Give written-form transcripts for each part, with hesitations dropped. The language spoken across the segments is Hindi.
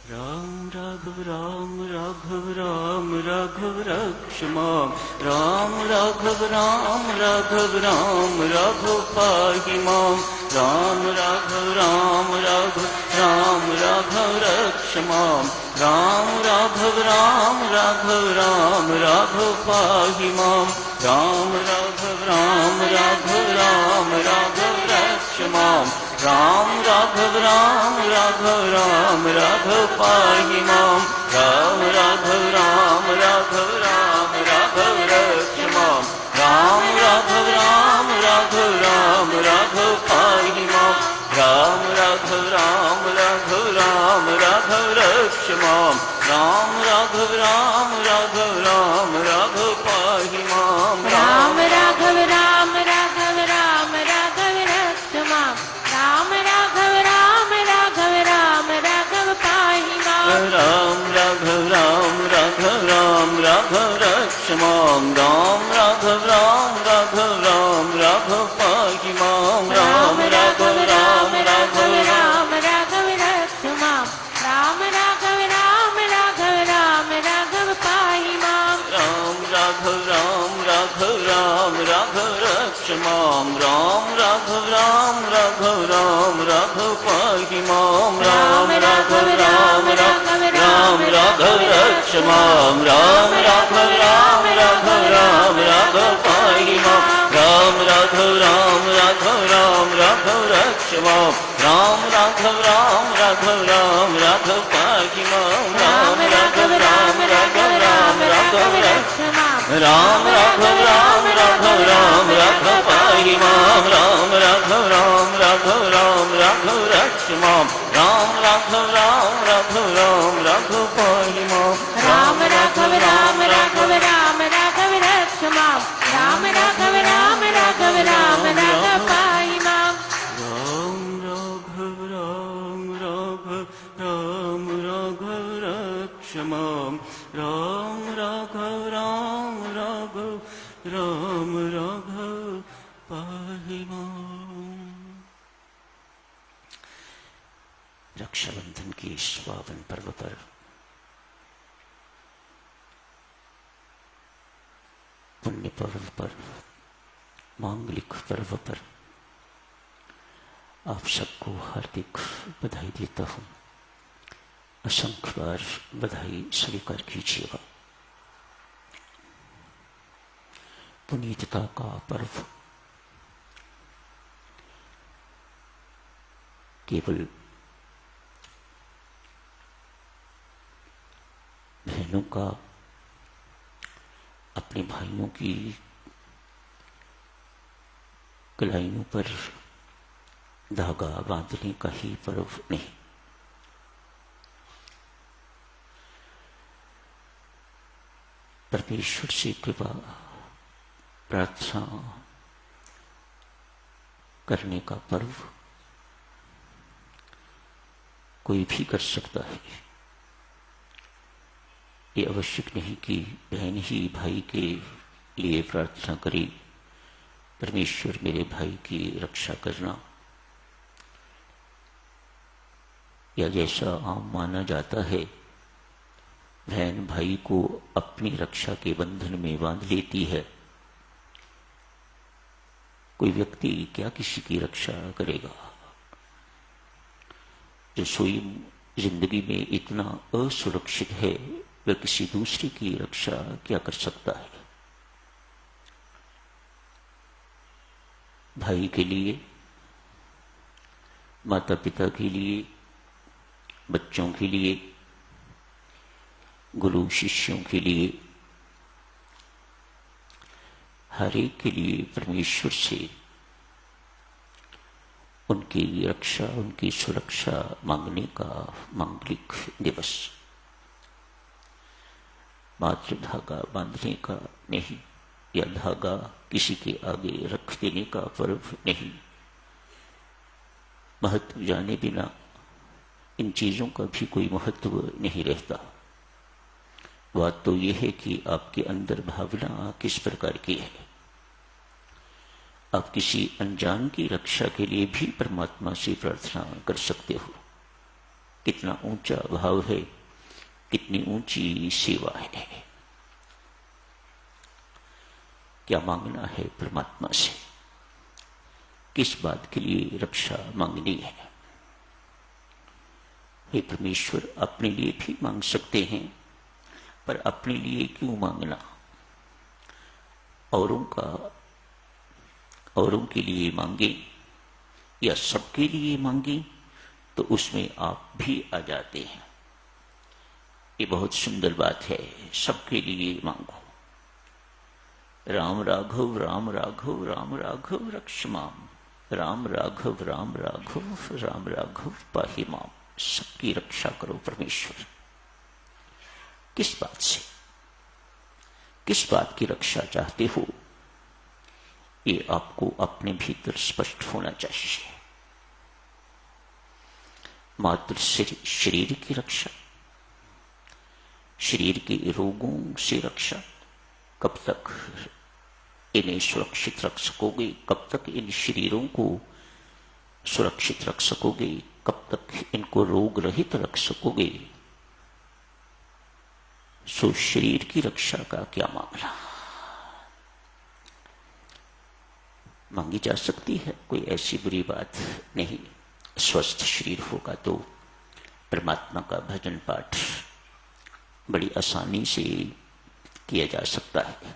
राम राघव राम राघव रक्ष माम। राम राघव राम राघव पाहि माम। राम राघव राम राघव रक्ष माम। राम राघव राम राघव पाहि माम। राम राघव राम राघव रक्ष माम। राम राघव राम राघव पाहि माम। राम राघव राम राघव रक्ष माम। राम राघव राम राघव पाहि माम। राम राघव राम राघव रक्ष माम। राम राघव राम राघव पाहि माम। राम राघव राम राघव रक्ष माम। राम राघव राम राघव पाहि माम। राम राघव राम राघव रक्ष माम। राम राघव राम राघव पाहि माम। राम राघव राम राघव रक्ष माम। राम राघव राम राघव पाहि माम। राम राघव राम राघव रक्ष माम। राम राघव राम राघव पाहि माम। राम राघव राम राघव रक्ष माम। राम राघव राम राघव पाहि माम। राम राघव राम राघव रक्ष माम। राम राघव राम राघव पाहि माम। राम राघव राम राघव रक्ष माम। राम राघव राम राघव पाहि माम। राम राघव राम राघव रक्ष माम। राम राघव राम राघव पाहि माम। राम राघव राम राघव रक्ष माम। राम राघव राम राघव पाहि माम। राम राघव राम राघव रक्ष माम। राम राघव राम राघव पाहि माम। रक्षाबंधन के इस पावन पर्व पर पुण्य पर्व पर, मांगलिक पर्व पर आप सबको हार्दिक बधाई देता हूं। असंख्य बार बधाई स्वीकार कीजिएगा। पुनीतता का पर्व केवल बहनों का अपने भाइयों की कलाइयों पर धागा बांधने का ही पर्व नहीं, परमेश्वर से कृपा प्रार्थना करने का पर्व कोई भी कर सकता है। ये आवश्यक नहीं कि बहन ही भाई के लिए प्रार्थना करे, परमेश्वर मेरे भाई की रक्षा करना, या जैसा आम माना जाता है बहन भाई को अपनी रक्षा के बंधन में बांध लेती है। कोई व्यक्ति क्या किसी की रक्षा करेगा? जो स्वयं जिंदगी में इतना असुरक्षित है वह किसी दूसरे की रक्षा क्या कर सकता है? भाई के लिए, माता पिता के लिए, बच्चों के लिए, गुरु शिष्यों के लिए, हर एक के लिए परमेश्वर से उनकी रक्षा, उनकी सुरक्षा मांगने का मांगलिक दिवस, मात्र धागा बांधने का नहीं, या धागा किसी के आगे रख देने का पर्व नहीं। महत्व जाने बिना इन चीजों का भी कोई महत्व नहीं रहता। बात तो यह है कि आपके अंदर भावना किस प्रकार की है। आप किसी अनजान की रक्षा के लिए भी परमात्मा से प्रार्थना कर सकते हो, कितना ऊंचा भाव है, कितनी ऊंची सेवा है। क्या मांगना है परमात्मा से, किस बात के लिए रक्षा मांगनी है। हे परमेश्वर, अपने लिए भी मांग सकते हैं, पर अपने लिए क्यों मांगना। औरों के लिए मांगे या सबके लिए मांगे तो उसमें आप भी आ जाते हैं। ये बहुत सुंदर बात है, सबके लिए मांगो। राम राघव राम राघव राम राघव रक्ष माम, राम राघव राम राघव राम राघव पाहि माम। सबकी रक्षा करो परमेश्वर। किस बात से, किस बात की रक्षा चाहते हो, ये आपको अपने भीतर स्पष्ट होना चाहिए। मात्र शरीर की रक्षा, शरीर के रोगों से रक्षा। कब तक इन्हें सुरक्षित रख सकोगे, कब तक इन शरीरों को सुरक्षित रख सकोगे, कब तक इनको रोग रहित रख सकोगे। सो शरीर की रक्षा का क्या मामला, मांगी जा सकती है, कोई ऐसी बुरी बात नहीं। स्वस्थ शरीर होगा तो परमात्मा का भजन पाठ बड़ी आसानी से किया जा सकता है।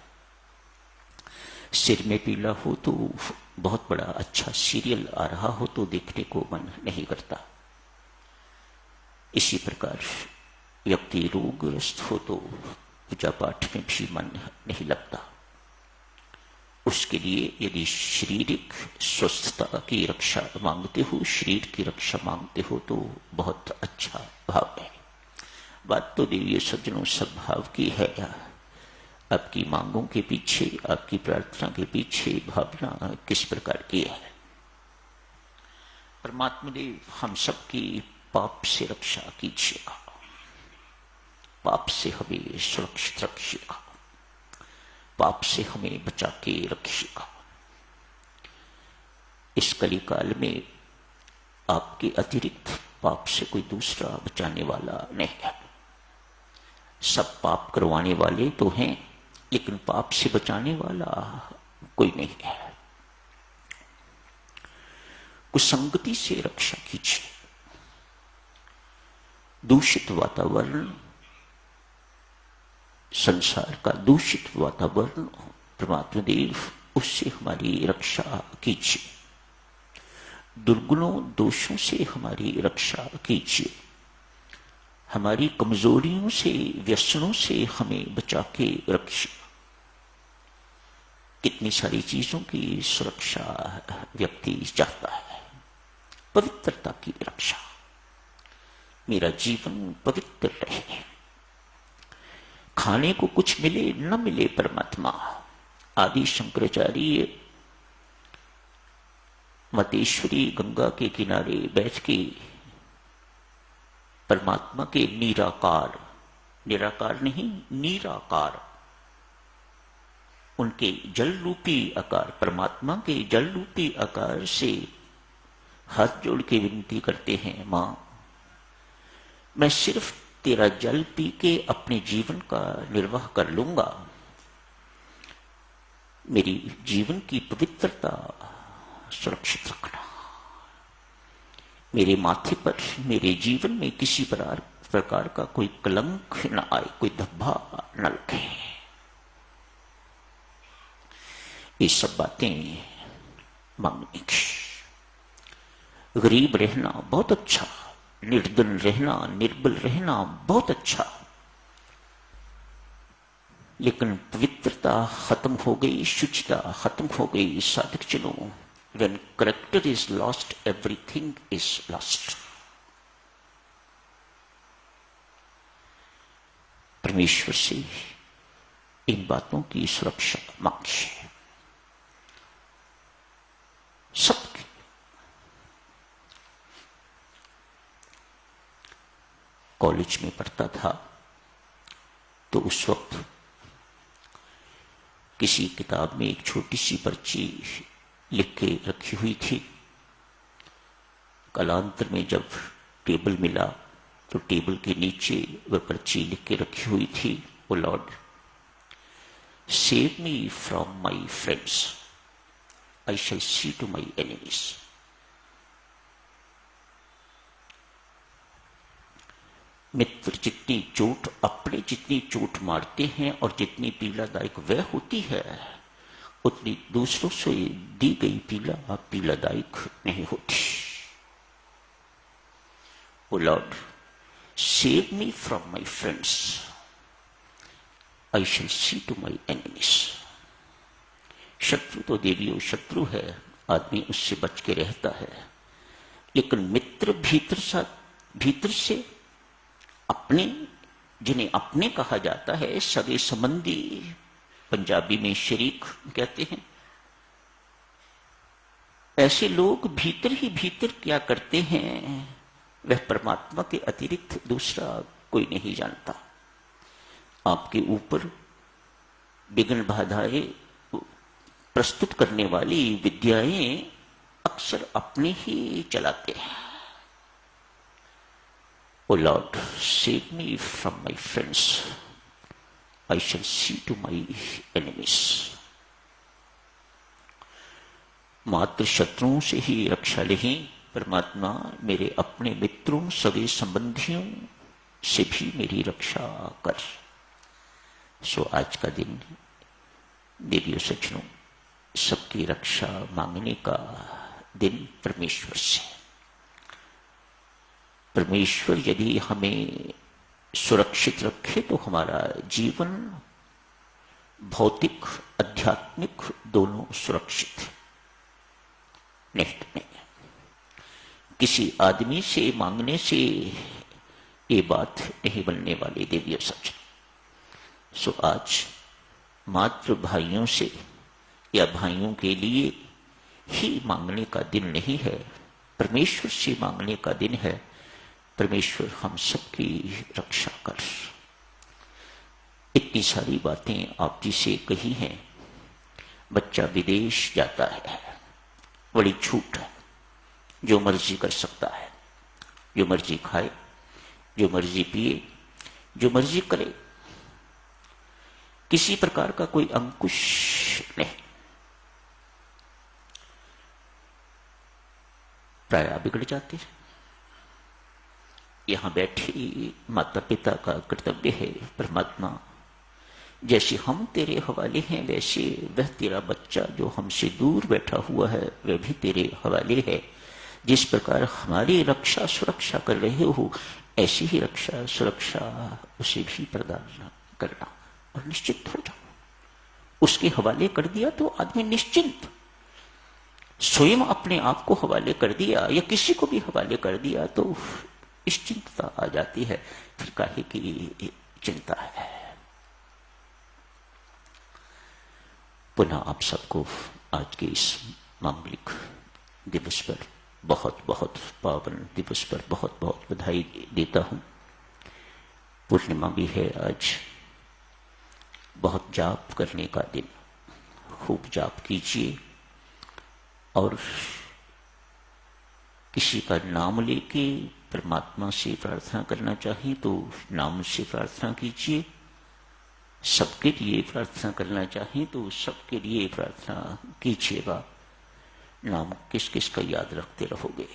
सिर में पीला हो तो बहुत बड़ा अच्छा सीरियल आ रहा हो तो देखने को मन नहीं करता। इसी प्रकार व्यक्ति रोगग्रस्त हो तो पूजा पाठ में भी मन नहीं लगता। उसके लिए यदि शारीरिक स्वस्थता की रक्षा मांगते हो, शरीर की रक्षा मांगते हो तो बहुत अच्छा भाव है। बात तो देवी सज्जनों सद्भाव की है। आपकी मांगों के पीछे, आपकी प्रार्थना के पीछे भावना किस प्रकार की है। परमात्मा देव हम सबकी पाप से रक्षा कीजिएगा, पाप से हमें सुरक्षित रखिएगा, पाप से हमें बचा के रखिएगा। इस कली काल में आपके अतिरिक्त पाप से कोई दूसरा बचाने वाला नहीं है। सब पाप करवाने वाले तो हैं, लेकिन पाप से बचाने वाला कोई नहीं है। कुसंगति से रक्षा कीजिए। दूषित वातावरण, संसार का दूषित वातावरण, परमात्मा देव उससे हमारी रक्षा कीजिए। दुर्गुणों दोषों से हमारी रक्षा कीजिए। हमारी कमजोरियों से, व्यसनों से हमें बचा के रखिए। कितनी सारी चीजों की सुरक्षा व्यक्ति चाहता है। पवित्रता की रक्षा, मेरा जीवन पवित्र रहे। खाने को कुछ मिले न मिले, परमात्मा आदि शंकराचार्य मतेश्वरी गंगा के किनारे बैठ के परमात्मा के निराकार, निराकार नहीं निराकार, उनके जल रूपी आकार, परमात्मा के जल रूपी आकार से हाथ जोड़ के विनती करते हैं, मां मैं सिर्फ तेरा जल पी के अपने जीवन का निर्वाह कर लूंगा। मेरी जीवन की पवित्रता सुरक्षित रखना। मेरे माथे पर, मेरे जीवन में किसी प्रकार का कोई कलंक न आए, कोई धब्बा न लगे। ये सब बातें मांगने की। गरीब रहना बहुत अच्छा, निर्धन रहना, निर्बल रहना बहुत अच्छा, लेकिन पवित्रता खत्म हो गई, शुचिता खत्म हो गई। साधक जनों, when character is lost, everything is lost. परमेश्वर से इन बातों की सुरक्षा मांगिए। सबकी कॉलेज में पढ़ता था तो उस वक्त किसी किताब में एक छोटी सी पर्ची लिख के रखी हुई थी। कालांतर में जब टेबल मिला तो टेबल के नीचे वह पर्ची लिख के रखी हुई थी, oh Lord save me from my friends, I shall see to my enemies. मित्र जितनी चोट अपने जितनी चोट मारते हैं और जितनी पीड़ादायक वह होती है, उतनी दूसरों से दी गई पीड़ा पीड़ादायक नहीं होती। Oh Lord save me from my friends, I shall see to my enemies. शत्रु तो देवियों शत्रु है, आदमी उससे बच के रहता है, लेकिन मित्र भीतर से अपने, जिन्हें अपने कहा जाता है, सगे संबंधी, पंजाबी में शरीक कहते हैं, ऐसे लोग भीतर ही भीतर क्या करते हैं वह परमात्मा के अतिरिक्त दूसरा कोई नहीं जानता। आपके ऊपर विघ्न बाधाएं प्रस्तुत करने वाली विद्याएं अक्सर अपने ही चलाते हैं। Oh Lord save me from my friends, I shall see to my enemies. मात्र शत्रुओं से ही रक्षा नहीं, परमात्मा मेरे अपने मित्रों सगे संबंधियों से भी मेरी रक्षा कर। सो आज का दिन देवियों सज्जनों सबकी रक्षा मांगने का दिन परमेश्वर से। परमेश्वर यदि हमें सुरक्षित रखे तो हमारा जीवन भौतिक आध्यात्मिक दोनों सुरक्षित है। नहीं, किसी आदमी से मांगने से ये बात नहीं बनने वाली देवियों सज्जन। सो आज मात्र भाइयों से या भाइयों के लिए ही मांगने का दिन नहीं है, परमेश्वर से मांगने का दिन है। परमेश्वर हम सबकी रक्षा कर। इतनी सारी बातें आप जी से कही हैं। बच्चा विदेश जाता है, बड़ी छूट है, जो मर्जी कर सकता है, जो मर्जी खाए, जो मर्जी पिए, जो मर्जी करे, किसी प्रकार का कोई अंकुश नहीं। प्राय बिगड़ जाते हैं। यहां बैठे माता पिता का कर्तव्य है, परमात्मा जैसे हम तेरे हवाले हैं वैसे वह तेरा बच्चा जो हमसे दूर बैठा हुआ है वह भी तेरे हवाले है। जिस प्रकार हमारी रक्षा सुरक्षा कर रहे हो, ऐसी ही रक्षा सुरक्षा उसे भी प्रदान करना और निश्चित हो जाओ। उसके हवाले कर दिया तो आदमी निश्चिंत, स्वयं अपने आप को हवाले कर दिया या किसी को भी हवाले कर दिया तो निश्चिंतता आ जाती है। फिर काहे की चिंता है। पुनः आप सबको आज के इस मांगलिक दिवस पर बहुत बहुत पावन दिवस पर बहुत बहुत बधाई देता हूं। पूर्णिमा भी है आज, बहुत जाप करने का दिन, खूब जाप कीजिए और किसी का नाम लेके परमात्मा से प्रार्थना करना चाहिए तो नाम से प्रार्थना कीजिए, सबके लिए प्रार्थना करना चाहिए तो सबके लिए प्रार्थना कीजिएगा। नाम किस किस का याद रखते रहोगे,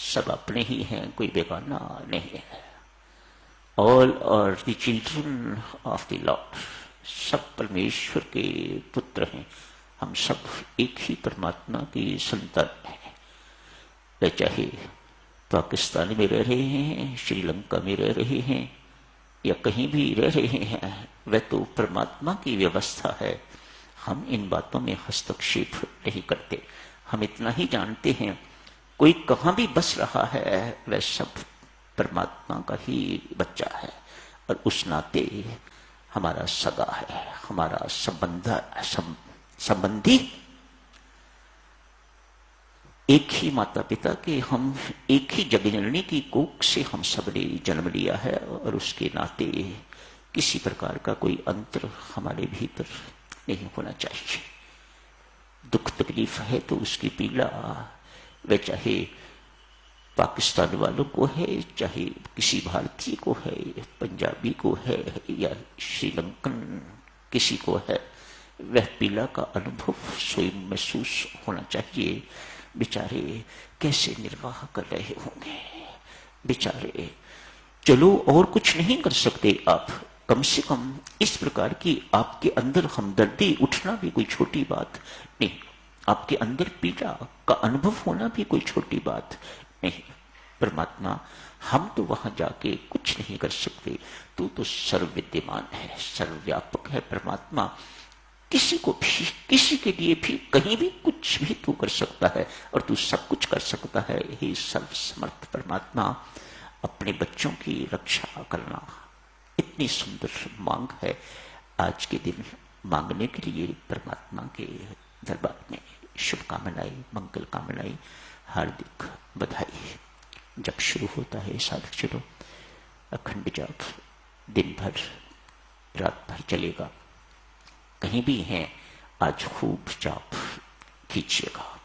सब अपने ही हैं, कोई बेगाना नहीं है। All are the children of the lord, सब परमेश्वर के पुत्र हैं। हम सब एक ही परमात्मा की संतान हैं। वे चाहे पाकिस्तान में रह रहे हैं, श्रीलंका में रह रहे हैं या कहीं भी रह रहे हैं, वह तो परमात्मा की व्यवस्था है। हम इन बातों में हस्तक्षेप नहीं करते। हम इतना ही जानते हैं कोई कहाँ भी बस रहा है वह सब परमात्मा का ही बच्चा है और उस नाते हमारा सगा है, हमारा संबंधी एक ही माता पिता के, हम एक ही जगजननी की कोख से हम सब ने जन्म लिया है और उसके नाते किसी प्रकार का कोई अंतर हमारे भीतर नहीं होना चाहिए। दुख तकलीफ है तो उसकी पीड़ा वह चाहे पाकिस्तान वालों को है, चाहे किसी भारतीय को है, पंजाबी को है या श्रीलंकन किसी को है, वह पीड़ा का अनुभव स्वयं महसूस होना चाहिए। बेचारे कैसे निर्वाह कर रहे होंगे, बेचारे। चलो और कुछ नहीं कर सकते आप, कम से कम इस प्रकार की आपके अंदर हमदर्दी उठना भी कोई छोटी बात नहीं, आपके अंदर पीड़ा का अनुभव होना भी कोई छोटी बात नहीं। परमात्मा, हम तो वहां जाके कुछ नहीं कर सकते, तू तो सर्वविद्यमान है, सर्वव्यापक है परमात्मा। किसी को भी, किसी के लिए भी, कहीं भी कुछ भी तू कर सकता है और तू सब कुछ कर सकता है। हे सर्वसमर्थ परमात्मा, अपने बच्चों की रक्षा करना, इतनी सुंदर मांग है आज के दिन। मांगने के लिए परमात्मा के दरबार में शुभकामनाएं, मंगल कामनाएं, हार्दिक बधाई। जब शुरू होता है साधक चलो, अखंड जाप दिन भर रात भर चलेगा। कहीं भी हैं आज खूब जाप कीजिएगा।